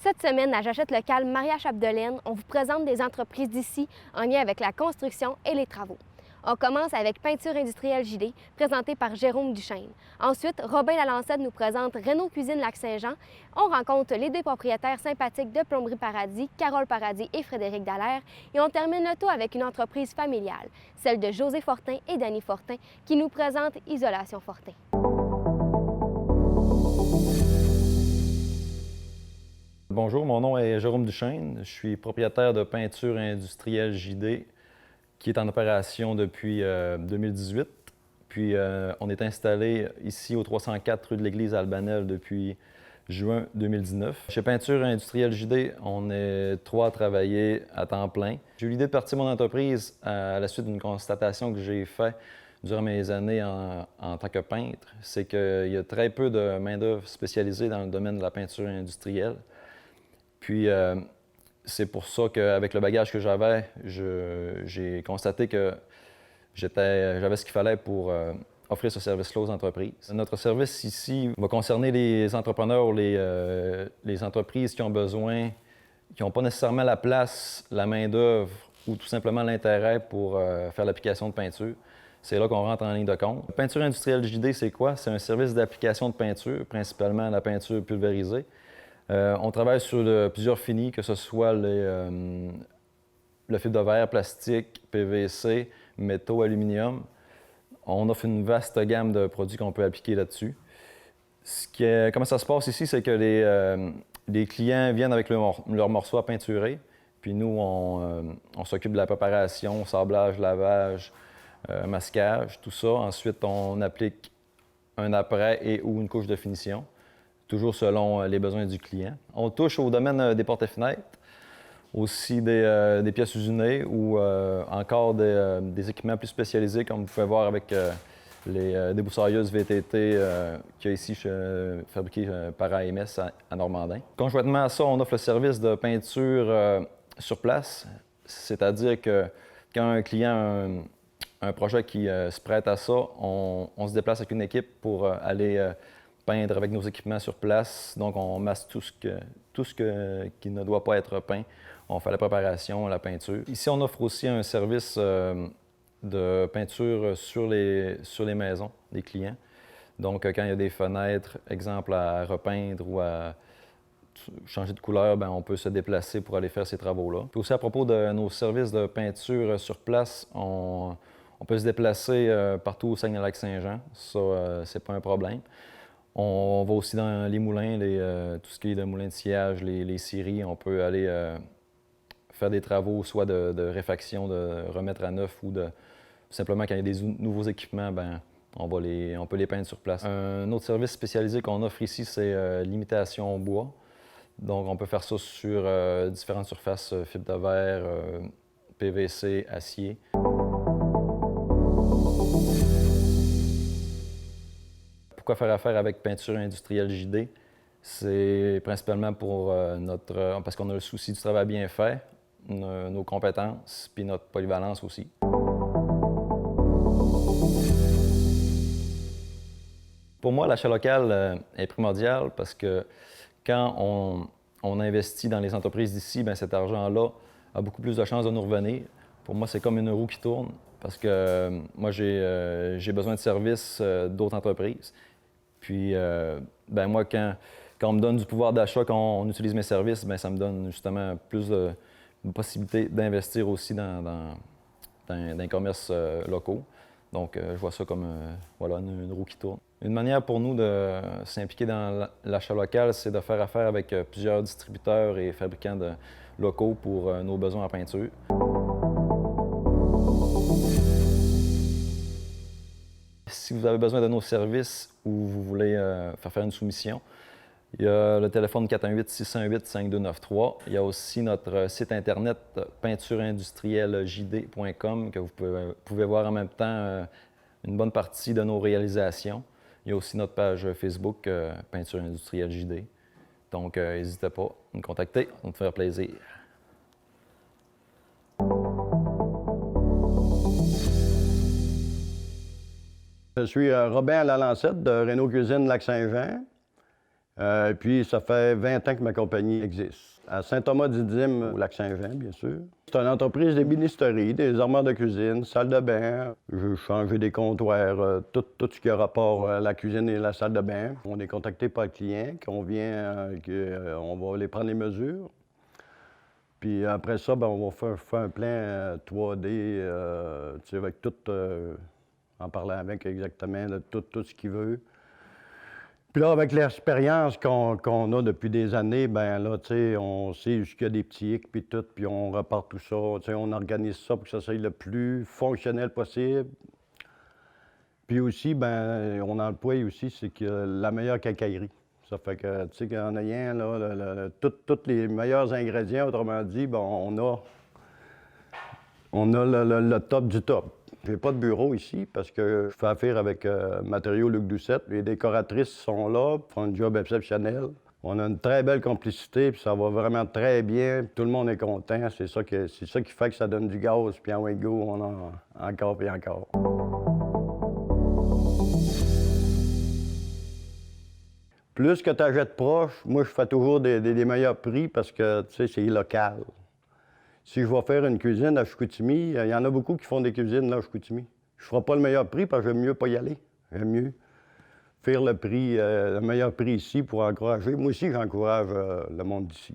Cette semaine, à J'achète local Maria-Chapdelaine, on vous présente des entreprises d'ici en lien avec la construction et les travaux. On commence avec Peinture industrielle JD, présentée par Jérôme Duchesne. Ensuite, Robin Lalancette nous présente Renault Cuisine Lac-Saint-Jean. On rencontre les deux propriétaires sympathiques de Plomberie Paradis, Carole Paradis et Frédéric Dallaire. Et on termine le tout avec une entreprise familiale, celle de José Fortin et Danny Fortin, qui nous présente Isolation Fortin. Bonjour, mon nom est Jérôme Duchesne. Je suis propriétaire de Peinture industrielle JD qui est en opération depuis 2018. Puis on est installé ici au 304 rue de l'Église à Albanel depuis juin 2019. Chez Peinture industrielle JD, on est 3 à travailler à temps plein. J'ai eu l'idée de partir mon entreprise à la suite d'une constatation que j'ai faite durant mes années en tant que peintre. C'est qu'il y a très peu de main-d'œuvre spécialisée dans le domaine de la peinture industrielle. Puis, c'est pour ça qu'avec le bagage que j'avais, j'ai constaté que j'avais ce qu'il fallait pour offrir ce service-là aux entreprises. Notre service ici va concerner les entrepreneurs, les entreprises qui ont besoin, qui n'ont pas nécessairement la place, la main-d'œuvre ou tout simplement l'intérêt pour faire l'application de peinture. C'est là qu'on rentre en ligne de compte. Peinture industrielle JD, c'est quoi? C'est un service d'application de peinture, principalement la peinture pulvérisée. On travaille sur plusieurs finis, que ce soit le fibre de verre, plastique, PVC, métaux, aluminium. On offre une vaste gamme de produits qu'on peut appliquer là-dessus. Comment ça se passe ici, c'est que les clients viennent avec leur morceau à peinturer, puis nous, on s'occupe de la préparation, sablage, lavage, masquage, tout ça. Ensuite, on applique un après et ou une couche de finition, toujours selon les besoins du client. On touche au domaine des portes et fenêtres, aussi des pièces usinées ou encore des équipements plus spécialisés, comme vous pouvez voir avec les débroussailleuses VTT qu'il y a ici fabriquées par AMS à Normandin. Conjointement à ça, on offre le service de peinture sur place, c'est-à-dire que quand un client a un projet qui se prête à ça, on se déplace avec une équipe pour aller peindre avec nos équipements sur place. Donc, on masse tout ce qui ne doit pas être peint. On fait la préparation, la peinture. Ici, on offre aussi un service de peinture sur les maisons des clients. Donc, quand il y a des fenêtres, exemple, à repeindre ou à changer de couleur, bien, on peut se déplacer pour aller faire ces travaux-là. Puis aussi, à propos de nos services de peinture sur place, on peut se déplacer partout au Saguenay-Lac-Saint-Jean. Ça, c'est pas un problème. On va aussi dans les moulins, tout ce qui est de moulins de sciage, les scieries. On peut aller faire des travaux, soit de réfaction, de remettre à neuf ou simplement quand il y a des nouveaux équipements, bien, on peut les peindre sur place. Un autre service spécialisé qu'on offre ici, c'est l'imitation au bois. Donc, on peut faire ça sur différentes surfaces, fibre de verre, PVC, acier. Pourquoi faire affaire avec Peinture industrielle JD? C'est principalement pour parce qu'on a le souci du travail bien fait, nos compétences, puis notre polyvalence aussi. Pour moi, l'achat local est primordial parce que quand on investit dans les entreprises d'ici, bien, cet argent-là a beaucoup plus de chances de nous revenir. Pour moi, c'est comme une roue qui tourne parce que moi, j'ai besoin de services d'autres entreprises. Puis, ben moi, quand on me donne du pouvoir d'achat, quand on utilise mes services, bien, ça me donne justement plus de possibilités d'investir aussi dans des commerces locaux. Donc, je vois ça comme voilà, une roue qui tourne. Une manière pour nous de s'impliquer dans l'achat local, c'est de faire affaire avec plusieurs distributeurs et fabricants locaux pour nos besoins en peinture. Si vous avez besoin de nos services ou vous voulez faire une soumission, il y a le téléphone 418-618-5293. Il y a aussi notre site internet peintureindustriellejd.com que vous pouvez voir en même temps une bonne partie de nos réalisations. Il y a aussi notre page Facebook Peinture industrielle JD. Donc, n'hésitez pas à nous contacter, ça va nous faire plaisir. Je suis Robin Lalancette de Renault Cuisine Lac-Saint-Jean. Puis ça fait 20 ans que ma compagnie existe. À Saint-Thomas-du-Dîme, au Lac-Saint-Jean, bien sûr. C'est une entreprise d'ébénisterie, des armoires de cuisine, salle de bain. Je changer des comptoirs, tout ce qui a rapport à la cuisine et la salle de bain. On est contacté par le client, qu'on vient, on va aller prendre les mesures. Puis après ça, on va faire un plan 3D, avec tout, en parlant avec exactement tout ce qu'il veut. Puis là, avec l'expérience qu'on a depuis des années, bien là, on sait jusqu'il y a des petits hicks, puis tout, puis on repart tout ça. On organise ça pour que ça soit le plus fonctionnel possible. Puis aussi, bien, on emploie aussi, c'est que la meilleure quincaillerie. Ça fait que, tu sais, qu'en ayant là, tous les meilleurs ingrédients, autrement dit, ben, on a le top du top. J'ai pas de bureau ici parce que je fais affaire avec Matériaux Luc Doucette. Les décoratrices sont là, font un job exceptionnel. On a une très belle complicité, puis ça va vraiment très bien. Tout le monde est content. C'est ça qui fait que ça donne du gaz, puis en go, on en a encore et encore. Plus que tu achètes proche, moi, je fais toujours des meilleurs prix parce que, tu sais, c'est local. Si je vais faire une cuisine à Chicoutimi, il y en a beaucoup qui font des cuisines là à Chicoutimi. Je ne ferai pas le meilleur prix parce que j'aime mieux pas y aller. J'aime mieux faire le meilleur prix ici pour encourager. Moi aussi, j'encourage le monde d'ici.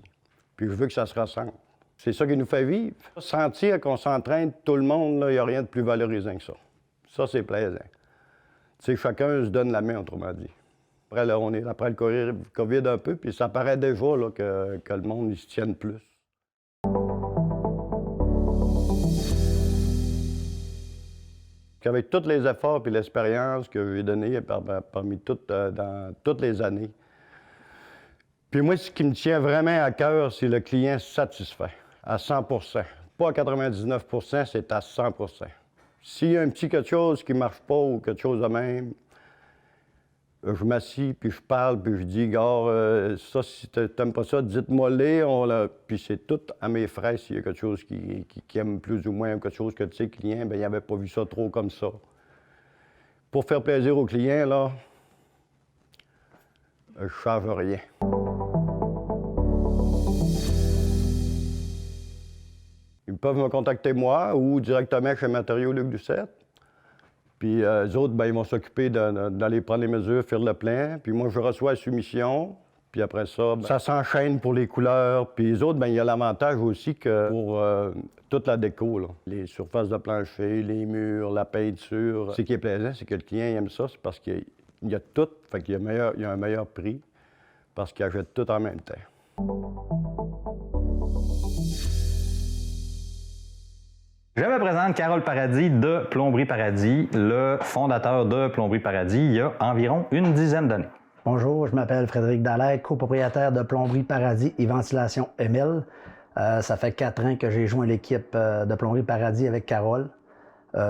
Puis je veux que ça se ressemble. C'est ça qui nous fait vivre. Sentir qu'on s'entraîne tout le monde, il n'y a rien de plus valorisant que ça. Ça, c'est plaisant. Tu sais, chacun se donne la main, autrement dit. Après, là, on est après le COVID un peu, puis ça paraît déjà là, que le monde il se tienne plus. Avec tous les efforts et l'expérience que j'ai donnés parmi dans toutes les années. Puis moi, ce qui me tient vraiment à cœur, c'est le client satisfait, à 100 %. Pas à 99 %, c'est à 100 %. S'il y a un petit quelque chose qui ne marche pas ou quelque chose de même, je m'assis, puis je parle, puis je dis, gars, ça, si tu n'aimes pas ça, dites-moi-les. Puis c'est tout à mes frais s'il y a quelque chose qui aime plus ou moins, quelque chose que, tu sais, le client, bien, il n'avait pas vu ça trop comme ça. Pour faire plaisir aux clients, là, je ne change rien. Ils peuvent me contacter moi ou directement chez Matériaux Luc Doucette. Puis eux autres, bien, ils vont s'occuper d'aller prendre les mesures, faire le plein. Puis moi, je reçois la soumission. Puis après ça, bien, ça s'enchaîne pour les couleurs. Puis les autres, bien, il y a l'avantage aussi que pour toute la déco, là, les surfaces de plancher, les murs, la peinture. Ce qui est plaisant, c'est que le client aime ça, c'est parce qu'il y a tout. Fait qu'il y a un meilleur prix parce qu'il achète tout en même temps. Je me présente Carole Paradis de Plomberie Paradis, le fondateur de Plomberie Paradis il y a environ une dizaine d'années. Bonjour, je m'appelle Frédéric Dallaire, copropriétaire de Plomberie Paradis et Ventilation Emile. Ça fait 4 ans que j'ai joint l'équipe de Plomberie Paradis avec Carole.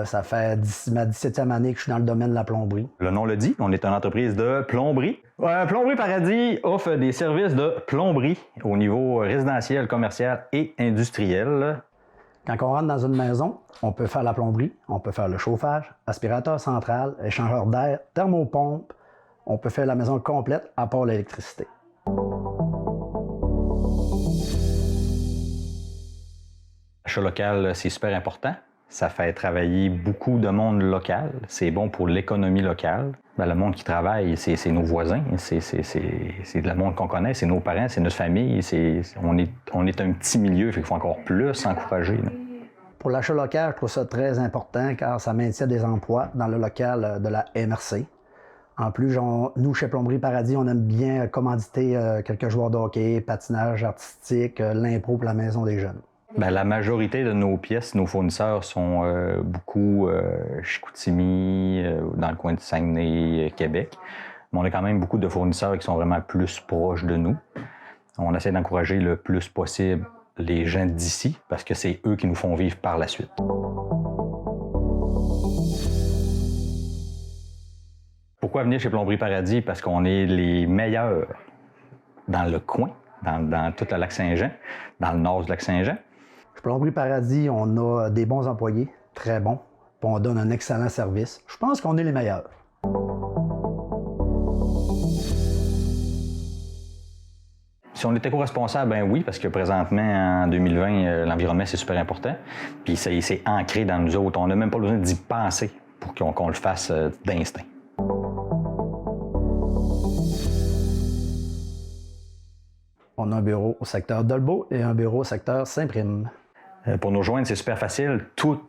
Ça fait ma 17e année que je suis dans le domaine de la plomberie. Le nom le dit, on est une entreprise de plomberie. Plomberie Paradis offre des services de plomberie au niveau résidentiel, commercial et industriel. Quand on rentre dans une maison, on peut faire la plomberie, on peut faire le chauffage, aspirateur central, échangeur d'air, thermopompe. On peut faire la maison complète à part l'électricité. L'achat local, c'est super important. Ça fait travailler beaucoup de monde local. C'est bon pour l'économie locale. Bien, le monde qui travaille, c'est nos voisins. C'est le monde qu'on connaît. C'est nos parents, c'est notre famille. On est un petit milieu, fait qu'il faut encore plus encourager. Là. Pour l'achat local, je trouve ça très important car ça maintient des emplois dans le local de la MRC. En plus, nous, chez Plomberie Paradis, on aime bien commanditer quelques joueurs de hockey, patinage artistique, l'impro pour la maison des jeunes. Bien, la majorité de nos pièces, nos fournisseurs sont beaucoup Chicoutimi, dans le coin de Saguenay, Québec. Mais on a quand même beaucoup de fournisseurs qui sont vraiment plus proches de nous. On essaie d'encourager le plus possible les gens d'ici parce que c'est eux qui nous font vivre par la suite. Pourquoi venir chez Plomberie Paradis? Parce qu'on est les meilleurs dans le coin, dans tout le Lac-Saint-Jean, dans le nord du Lac-Saint-Jean. Chez Plomberie Paradis, on a des bons employés, très bons, puis on donne un excellent service. Je pense qu'on est les meilleurs. Si on est éco-responsable, ben oui, parce que présentement, en 2020, l'environnement, c'est super important. Puis c'est ancré dans nous autres. On n'a même pas besoin d'y penser pour qu'on le fasse d'instinct. On a un bureau au secteur Dolbeau et un bureau au secteur Saint-Prime. Pour nous rejoindre, c'est super facile. Tout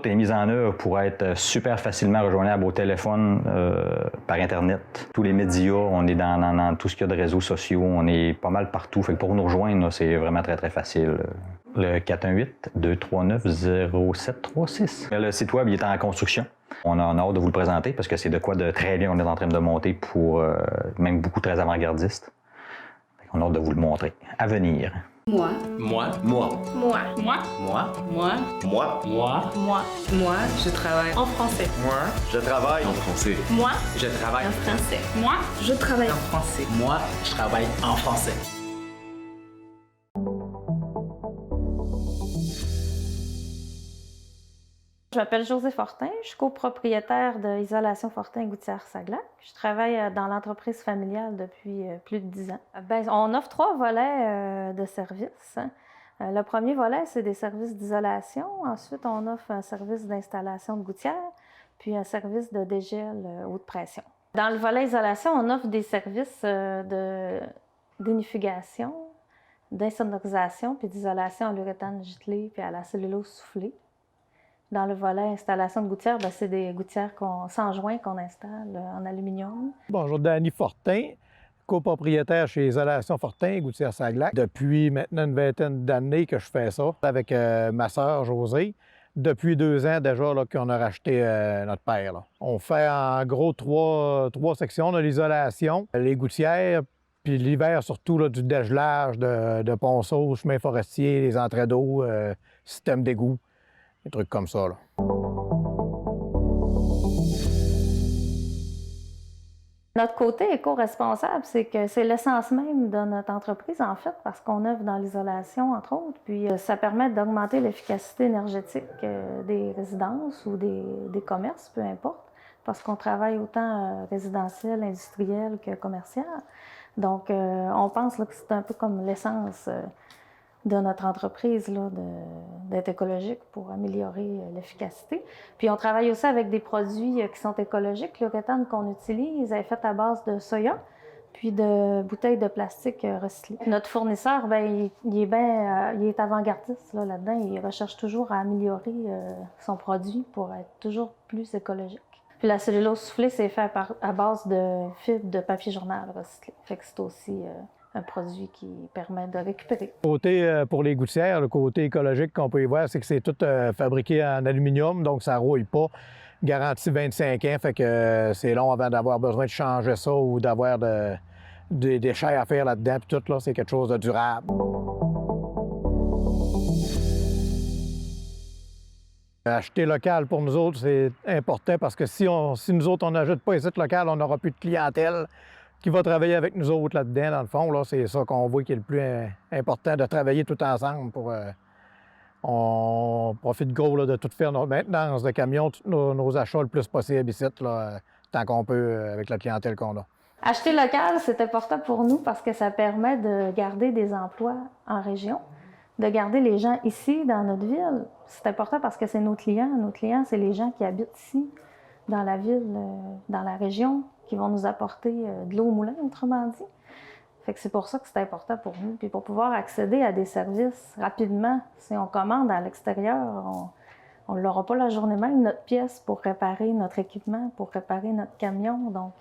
est mis en œuvre pour être super facilement rejoignable au téléphone, par Internet. Tous les médias, on est dans tout ce qu'il y a de réseaux sociaux, on est pas mal partout. Fait que pour nous rejoindre, là, c'est vraiment très, très facile. Le 418-239-0736. Le site web il est en construction. On a hâte de vous le présenter parce que c'est de quoi de très bien on est en train de monter pour même beaucoup très avant-gardiste. On a hâte de vous le montrer. À venir. Moi. Moi. Moi. Moi. Moi. Moi. Moi. Moi. Moi. Moi. Moi, je travaille en français. Moi. Je travaille en français. Moi. Je travaille En français. Moi, je travaille en français. Moi, je travaille en français. Je m'appelle Josée Fortin, je suis copropriétaire de Isolation Fortin Gouttière-Saglac. Je travaille dans l'entreprise familiale depuis plus de 10 ans. On offre 3 volets de services. Le premier volet, c'est des services d'isolation. Ensuite, on offre un service d'installation de gouttière, puis un service de dégel haute pression. Dans le volet isolation, on offre des services d'inifugation, d'insonorisation, puis d'isolation à l'uréthane giclée, puis à la cellulose soufflée. Dans le volet installation de gouttières, c'est des gouttières sans joint qu'on installe en aluminium. Bonjour, Danny Fortin, copropriétaire chez Isolation Fortin, Gouttière-Saglac. Depuis maintenant une vingtaine d'années que je fais ça avec ma sœur Josée. Depuis 2 ans déjà qu'on a racheté notre père. Là. On fait en gros 3 sections. On a l'isolation, les gouttières, puis l'hiver surtout là, du dégelage de ponceaux, chemins forestiers, les entrées d'eau, système d'égout. Des trucs comme ça, là. Notre côté éco-responsable, c'est que c'est l'essence même de notre entreprise, en fait, parce qu'on œuvre dans l'isolation, entre autres. Puis ça permet d'augmenter l'efficacité énergétique des résidences ou des commerces, peu importe, parce qu'on travaille autant résidentiel, industriel que commercial. Donc, on pense là, que c'est un peu comme l'essence de notre entreprise, là, d'être écologique pour améliorer l'efficacité. Puis on travaille aussi avec des produits qui sont écologiques. L'uréthane qu'on utilise est faite à base de soya, puis de bouteilles de plastique recyclées. Notre fournisseur, il est avant-gardiste là-dedans. Il recherche toujours à améliorer son produit pour être toujours plus écologique. Puis la cellulose soufflée, c'est fait à base de fibres de papier journal recyclé. Fait que c'est aussi un produit qui permet de récupérer. Côté pour les gouttières, le côté écologique qu'on peut y voir, c'est que c'est tout fabriqué en aluminium, donc ça ne rouille pas. Garantie 25 ans, fait que c'est long avant d'avoir besoin de changer ça ou d'avoir des déchets à faire là-dedans. Puis tout, là, c'est quelque chose de durable. Acheter local pour nous autres, c'est important parce que si nous autres, on n'achète pas ici local, on n'aura plus de clientèle qui va travailler avec nous autres là-dedans, dans le fond. Là, c'est ça qu'on voit qui est le plus important, de travailler tout ensemble pour... on profite gros là, de tout faire notre maintenance de camions, tous nos achats le plus possible ici, là, tant qu'on peut avec la clientèle qu'on a. Acheter local, c'est important pour nous parce que ça permet de garder des emplois en région, de garder les gens ici, dans notre ville. C'est important parce que c'est nos clients. Nos clients, c'est les gens qui habitent ici, dans la ville, dans la région, qui vont nous apporter de l'eau au moulin, autrement dit. Fait que c'est pour ça que c'est important pour nous. Puis pour pouvoir accéder à des services rapidement, si on commande à l'extérieur, on ne l'aura pas la journée même, notre pièce pour réparer notre équipement, pour réparer notre camion. Donc,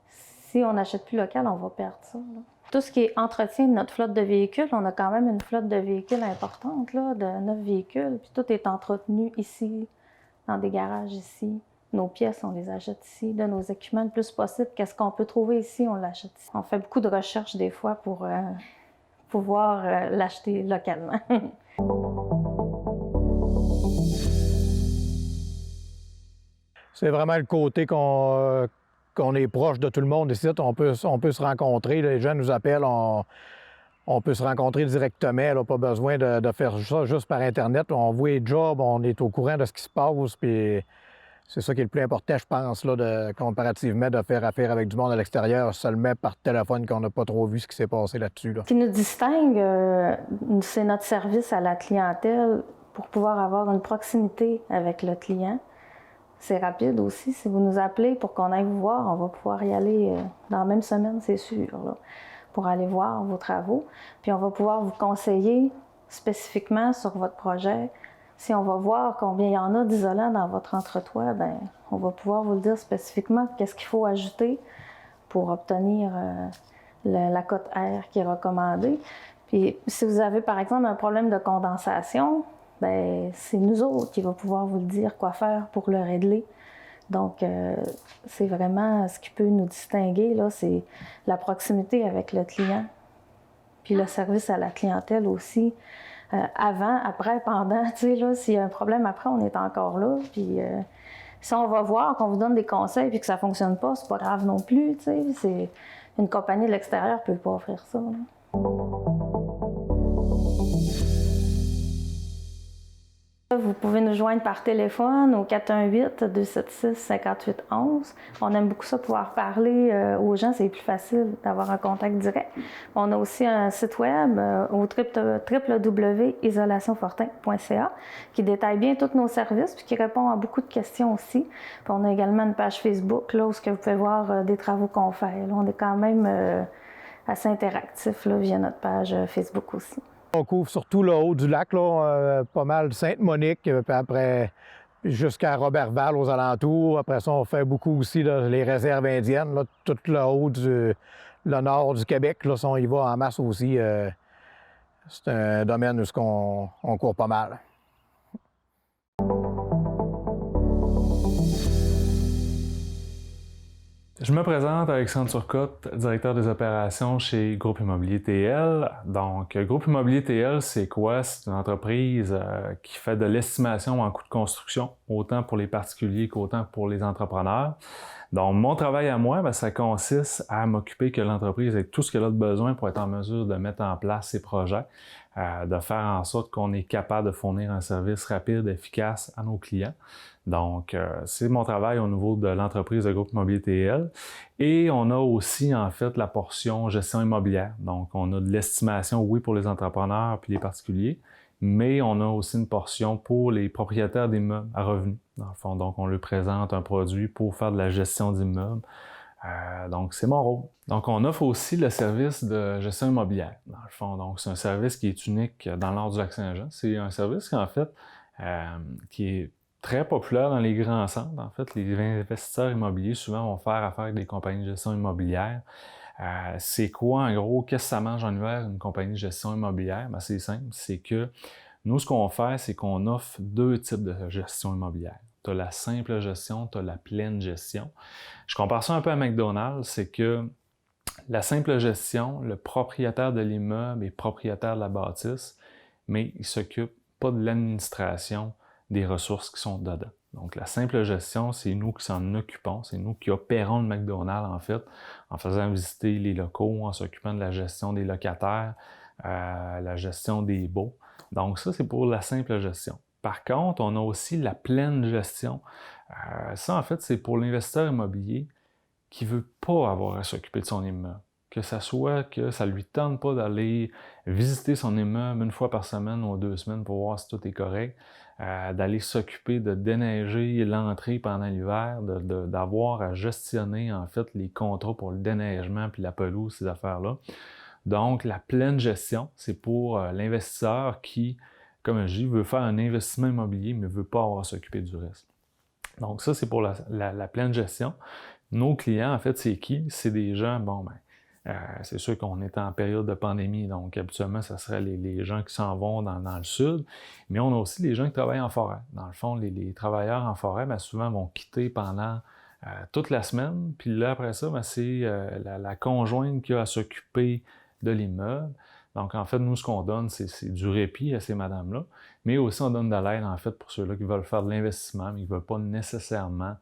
si on n'achète plus local, on va perdre ça. Là. Tout ce qui est entretien de notre flotte de véhicules, on a quand même une flotte de véhicules importante, là, de 9 véhicules. Puis tout est entretenu ici, dans des garages ici. Nos pièces, on les achète ici. De nos équipements, le plus possible, qu'est-ce qu'on peut trouver ici, on l'achète ici. On fait beaucoup de recherches des fois pour pouvoir l'acheter localement. C'est vraiment le côté qu'on est proche de tout le monde ici. On peut se rencontrer. Les gens nous appellent, on peut se rencontrer directement. Là, pas besoin de faire ça juste par Internet. On voit les jobs, on est au courant de ce qui se passe. Puis C'est ça qui est le plus important, je pense, là, comparativement de faire affaire avec du monde à l'extérieur seulement par téléphone qu'on n'a pas trop vu ce qui s'est passé là-dessus. Là. Ce qui nous distingue, c'est notre service à la clientèle pour pouvoir avoir une proximité avec le client. C'est rapide aussi. Si vous nous appelez pour qu'on aille vous voir, on va pouvoir y aller dans la même semaine, c'est sûr, là, pour aller voir vos travaux. Puis on va pouvoir vous conseiller spécifiquement sur votre projet. Si on va voir combien il y en a d'isolants dans votre entretoit, bien, on va pouvoir vous le dire spécifiquement qu'est-ce qu'il faut ajouter pour obtenir la cote R qui est recommandée. Puis si vous avez par exemple un problème de condensation, bien, c'est nous autres qui va pouvoir vous le dire quoi faire pour le régler. Donc, c'est vraiment ce qui peut nous distinguer, là, c'est la proximité avec le client. Puis le service à la clientèle aussi. Avant, après, pendant, tu sais, là, s'il y a un problème après, on est encore là. Puis si on va voir, qu'on vous donne des conseils puis que ça ne fonctionne pas, c'est pas grave non plus, tu sais. C'est une compagnie de l'extérieur ne peut pas offrir ça, là. Vous pouvez nous joindre par téléphone au 418-276-5811. On aime beaucoup ça, pouvoir parler aux gens, c'est plus facile d'avoir un contact direct. On a aussi un site web au www.isolationfortin.ca qui détaille bien tous nos services puis qui répond à beaucoup de questions aussi. Puis on a également une page Facebook là, où vous pouvez voir des travaux qu'on fait. Là, on est quand même assez interactif là, via notre page Facebook aussi. On couvre surtout le haut du lac, là, pas mal de Sainte-Monique, puis après jusqu'à Robertval aux alentours. Après ça, on fait beaucoup aussi là, les réserves indiennes, là, tout le haut le nord du Québec. Là, on y va en masse aussi. C'est un domaine où on court pas mal. Je me présente, Alexandre Turcotte, directeur des opérations chez Groupe Immobilier TL. Donc, Groupe Immobilier TL, c'est quoi? C'est une entreprise qui fait de l'estimation en coût de construction, autant pour les particuliers qu'autant pour les entrepreneurs. Donc, mon travail à moi, bien, ça consiste à m'occuper que l'entreprise ait tout ce qu'elle a de besoin pour être en mesure de mettre en place ses projets, de faire en sorte qu'on est capable de fournir un service rapide, efficace à nos clients. Donc, c'est mon travail au niveau de l'entreprise de Groupe Immobilier TL. Et on a aussi, en fait, la portion gestion immobilière. Donc, on a de l'estimation, oui, pour les entrepreneurs puis les particuliers, mais on a aussi une portion pour les propriétaires d'immeubles à revenus, dans le fond. Donc, on leur présente un produit pour faire de la gestion d'immeubles. Donc, c'est mon rôle. Donc, on offre aussi le service de gestion immobilière, dans le fond. Donc, c'est un service qui est unique dans le nord du Lac-Saint-Jean. C'est un service qui, en fait, qui est très populaire dans les grands centres. En fait, les investisseurs immobiliers, souvent, vont faire affaire avec des compagnies de gestion immobilière. C'est quoi, en gros, qu'est-ce que ça mange en hiver, une compagnie de gestion immobilière? Ben, c'est simple, c'est que nous, ce qu'on fait, c'est qu'on offre deux types de gestion immobilière. Tu as la simple gestion, tu as la pleine gestion. Je compare ça un peu à McDonald's, c'est que la simple gestion, le propriétaire de l'immeuble est propriétaire de la bâtisse, mais il ne s'occupe pas de l'administration des ressources qui sont dedans. Donc, la simple gestion, c'est nous qui s'en occupons, c'est nous qui opérons le McDonald's, en fait, en faisant visiter les locaux, en s'occupant de la gestion des locataires, la gestion des baux. Donc, ça, c'est pour la simple gestion. Par contre, on a aussi la pleine gestion. Ça, en fait, c'est pour l'investisseur immobilier qui ne veut pas avoir à s'occuper de son immeuble. Que ça soit que ça ne lui tente pas d'aller visiter son immeuble une fois par semaine ou 2 semaines pour voir si tout est correct, d'aller s'occuper de déneiger l'entrée pendant l'hiver, d'avoir à gestionner en fait les contrats pour le déneigement puis la pelouse, ces affaires-là. Donc, la pleine gestion, c'est pour l'investisseur qui, comme je dis, veut faire un investissement immobilier mais ne veut pas avoir à s'occuper du reste. Donc, ça, c'est pour la pleine gestion. Nos clients, en fait, c'est qui? C'est des gens, c'est sûr qu'on est en période de pandémie, donc habituellement, ce serait les gens qui s'en vont dans le sud, mais on a aussi les gens qui travaillent en forêt. Dans le fond, les travailleurs en forêt, bien, souvent, vont quitter pendant toute la semaine, puis là, après ça, bien, c'est la conjointe qui a à s'occuper de l'immeuble. Donc, en fait, nous, ce qu'on donne, c'est du répit à ces madames-là, mais aussi on donne de l'aide, en fait, pour ceux-là qui veulent faire de l'investissement, mais qui ne veulent pas nécessairement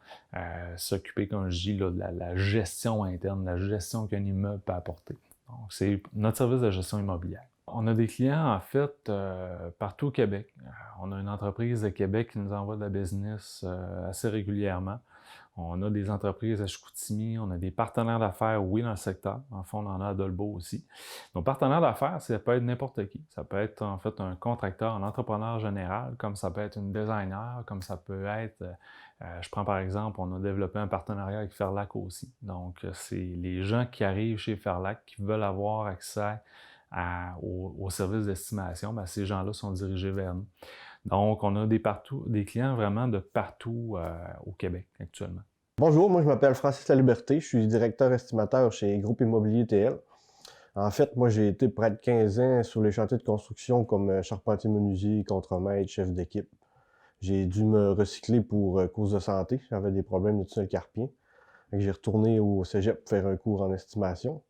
s'occuper, comme je dis, là, de la gestion interne, de la gestion qu'un immeuble peut apporter. Donc, c'est notre service de gestion immobilière. On a des clients, en fait, partout au Québec. On a une entreprise de Québec qui nous envoie de la business assez régulièrement. On a des entreprises à Chicoutimi, on a des partenaires d'affaires, oui, dans le secteur. En fond, on en a à Dolbeau aussi. Nos partenaires d'affaires, ça peut être n'importe qui. Ça peut être, en fait, un contracteur, un entrepreneur général, comme ça peut être une designer, comme ça peut être... je prends par exemple, on a développé un partenariat avec Ferlac aussi. Donc, c'est les gens qui arrivent chez Ferlac qui veulent avoir accès aux services d'estimation. Bien, ces gens-là sont dirigés vers nous. Donc, on a des clients vraiment de partout au Québec actuellement. Bonjour, moi je m'appelle Francis Laliberté, je suis directeur estimateur chez Groupe Immobilier TL. En fait, moi j'ai été près de 15 ans sur les chantiers de construction comme charpentier-menuisier, contremaître, chef d'équipe. J'ai dû me recycler pour cause de santé, j'avais des problèmes de tunnel carpien. J'ai retourné au cégep pour faire un cours en estimation.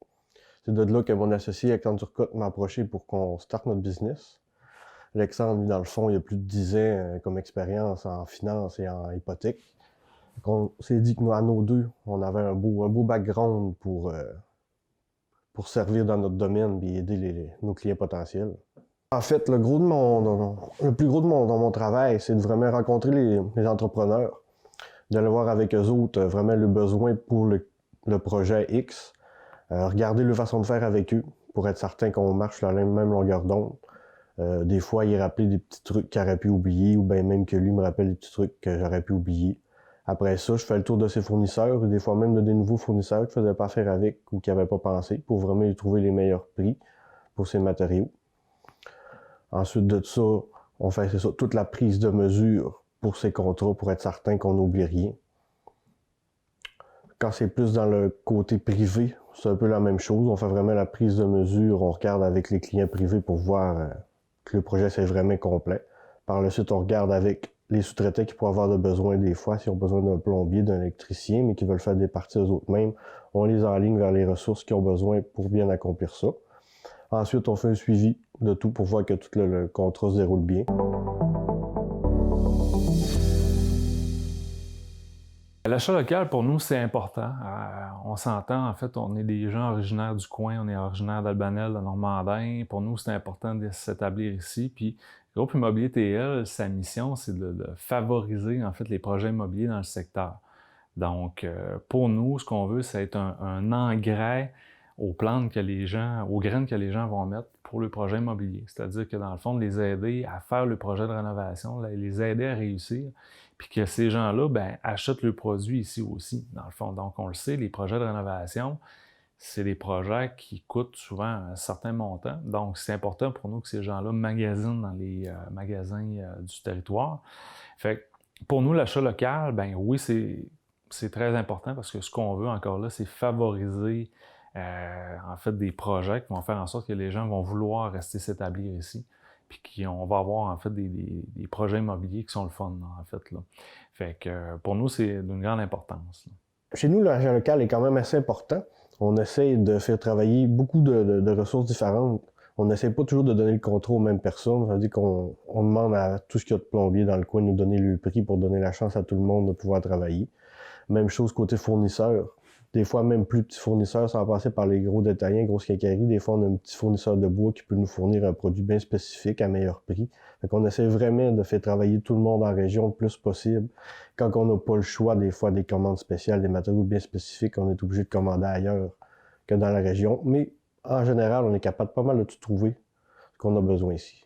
C'est de là que mon associé Alexandre Turcotte m'a approché pour qu'on starte notre business. Alexandre, lui, dans le fond, il a plus de 10 ans comme expérience en finance et en hypothèque. On s'est dit que nous, à nos deux, on avait un beau background pour servir dans notre domaine et aider nos clients potentiels. En fait, le plus gros dans mon travail, c'est de vraiment rencontrer les entrepreneurs, d'aller voir avec eux autres vraiment le besoin pour le projet X, regarder leur façon de faire avec eux pour être certain qu'on marche sur la même longueur d'onde. Des fois, il rappelait des petits trucs qu'il aurait pu oublier ou bien même que lui me rappelle des petits trucs que j'aurais pu oublier. Après ça, je fais le tour de ses fournisseurs, des fois même de des nouveaux fournisseurs que je ne faisais pas affaire avec ou qui n'avaient pas pensé pour vraiment lui trouver les meilleurs prix pour ses matériaux. Ensuite de ça, on fait toute la prise de mesure pour ces contrats pour être certain qu'on n'oublie rien. Quand c'est plus dans le côté privé, c'est un peu la même chose. On fait vraiment la prise de mesure, on regarde avec les clients privés pour voir que le projet c'est vraiment complet. Par la suite, on regarde avec les sous-traitants qui pourraient avoir de besoin des fois, s'ils ont besoin d'un plombier, d'un électricien, mais qui veulent faire des parties eux autres mêmes, on les enligne vers les ressources qu'ils ont besoin pour bien accomplir ça. Ensuite, on fait un suivi de tout pour voir que tout le contrat se déroule bien. L'achat local, pour nous, c'est important. On s'entend, en fait, on est des gens originaires du coin, on est originaire d'Albanel, de Normandin. Pour nous, c'est important de s'établir ici. Puis, Groupe Immobilier TL, sa mission, c'est de favoriser, en fait, les projets immobiliers dans le secteur. Donc, pour nous, ce qu'on veut, c'est être un engrais aux plantes que les gens, aux graines que les gens vont mettre pour le projet immobilier. C'est-à-dire que, dans le fond, de les aider à faire le projet de rénovation, les aider à réussir, puis que ces gens-là, ben, achètent le produit ici aussi, dans le fond. Donc, on le sait, les projets de rénovation, c'est des projets qui coûtent souvent un certain montant. Donc, c'est important pour nous que ces gens-là magasinent dans les magasins du territoire. Fait que pour nous, l'achat local, ben oui, c'est très important parce que ce qu'on veut encore là, c'est favoriser en fait des projets qui vont faire en sorte que les gens vont vouloir rester s'établir ici. Puis on va avoir en fait des projets immobiliers qui sont le fun, en fait, là. Fait que pour nous, c'est d'une grande importance, là. Chez nous, l'argent local est quand même assez important. On essaie de faire travailler beaucoup de ressources différentes. On n'essaie pas toujours de donner le contrat aux mêmes personnes. Ça veut dire qu'on demande à tout ce qu'il y a de plombier dans le coin de nous donner le prix pour donner la chance à tout le monde de pouvoir travailler. Même chose côté fournisseur. Des fois, même plus petits fournisseurs, sans passer par les gros détaillants, grosses quincailleries. Des fois, on a un petit fournisseur de bois qui peut nous fournir un produit bien spécifique à meilleur prix. Fait qu'on essaie vraiment de faire travailler tout le monde en région le plus possible. Quand on n'a pas le choix, des fois, des commandes spéciales, des matériaux bien spécifiques, on est obligé de commander ailleurs que dans la région. Mais en général, on est capable pas mal de tout trouver ce qu'on a besoin ici.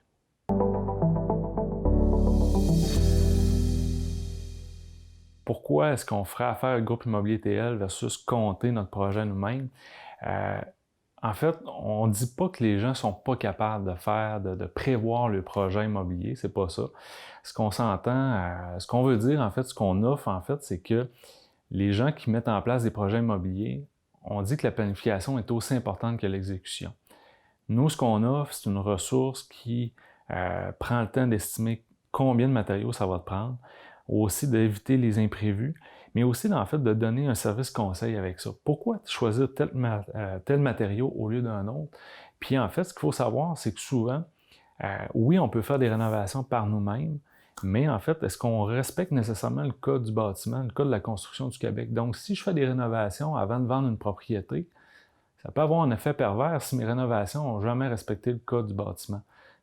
Pourquoi est-ce qu'on ferait affaire avec Groupe Immobilier TL versus compter notre projet nous-mêmes? En fait, on ne dit pas que les gens ne sont pas capables de faire, de prévoir le projet immobilier, c'est pas ça. Ce qu'on s'entend, ce qu'on veut dire, en fait, ce qu'on offre, en fait, c'est que les gens qui mettent en place des projets immobiliers, on dit que la planification est aussi importante que l'exécution. Nous, ce qu'on offre, c'est une ressource qui prend le temps d'estimer combien de matériaux ça va te prendre, aussi d'éviter les imprévus, mais aussi en fait de donner un service conseil avec ça. Pourquoi choisir tel matériau au lieu d'un autre? Puis en fait, ce qu'il faut savoir, c'est que souvent, oui, on peut faire des rénovations par nous-mêmes, mais en fait, est-ce qu'on respecte nécessairement le code du bâtiment, le code de la construction du Québec? Donc, si je fais des rénovations avant de vendre une propriété, ça peut avoir un effet pervers si mes rénovations n'ont jamais respecté le code du bâtiment.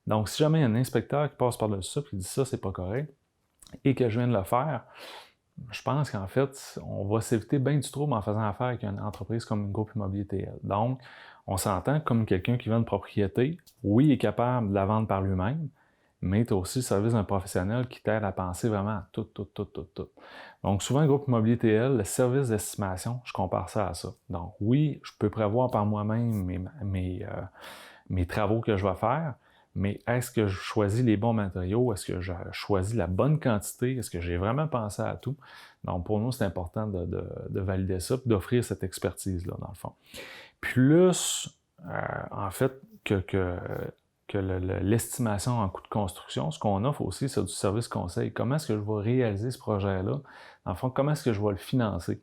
Donc, si jamais il y a un inspecteur qui passe par-dessus ça et qui dit ça, c'est pas correct, et que je viens de le faire, je pense qu'en fait, on va s'éviter bien du trouble en faisant affaire avec une entreprise comme le groupe immobilier TL. Donc, on s'entend comme quelqu'un qui vend une propriété, oui, il est capable de la vendre par lui-même, mais tu as aussi le service d'un professionnel qui t'aide à penser vraiment à tout. Donc, souvent, le groupe immobilier TL, le service d'estimation, je compare ça à ça. Donc, oui, je peux prévoir par moi-même mes travaux que je vais faire, mais est-ce que je choisis les bons matériaux? Est-ce que je choisis la bonne quantité? Est-ce que j'ai vraiment pensé à tout? Donc, pour nous, c'est important de valider ça et d'offrir cette expertise-là, dans le fond. Plus, en fait, que l'estimation en coût de construction, ce qu'on offre aussi, c'est du service conseil. Comment est-ce que je vais réaliser ce projet-là? Dans le fond, comment est-ce que je vais le financer?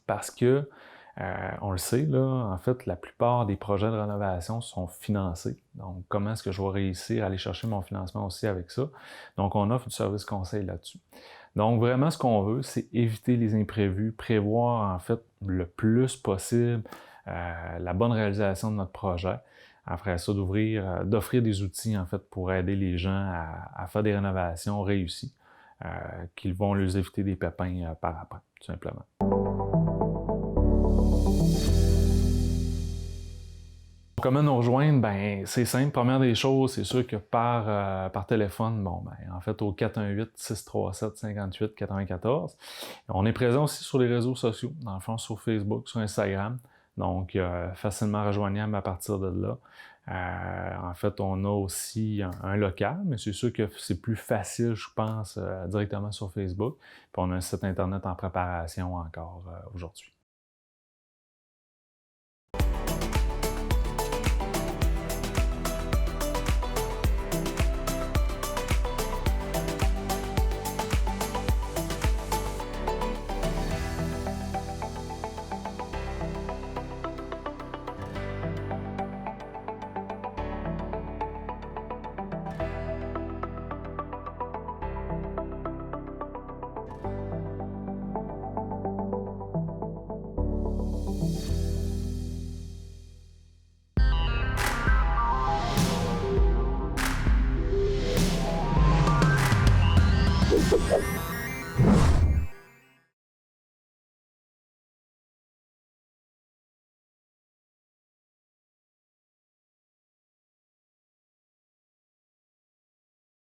Parce que, on le sait, là, en fait, la plupart des projets de rénovation sont financés. Donc, comment est-ce que je vais réussir à aller chercher mon financement aussi avec ça? Donc, on offre du service conseil là-dessus. Donc, vraiment, ce qu'on veut, c'est éviter les imprévus, prévoir, en fait, le plus possible la bonne réalisation de notre projet. Après ça, d'offrir des outils, en fait, pour aider les gens à faire des rénovations réussies, qui vont leur éviter des pépins par après, tout simplement. Comment nous rejoindre? Ben, c'est simple. Première des choses, c'est sûr que par téléphone, en fait, au 418-637-58-94. On est présent aussi sur les réseaux sociaux, dans le fond, sur Facebook, sur Instagram. Donc, facilement rejoignable à partir de là. En fait, on a aussi un local, mais c'est sûr que c'est plus facile, je pense, directement sur Facebook. Puis on a un site Internet en préparation encore aujourd'hui.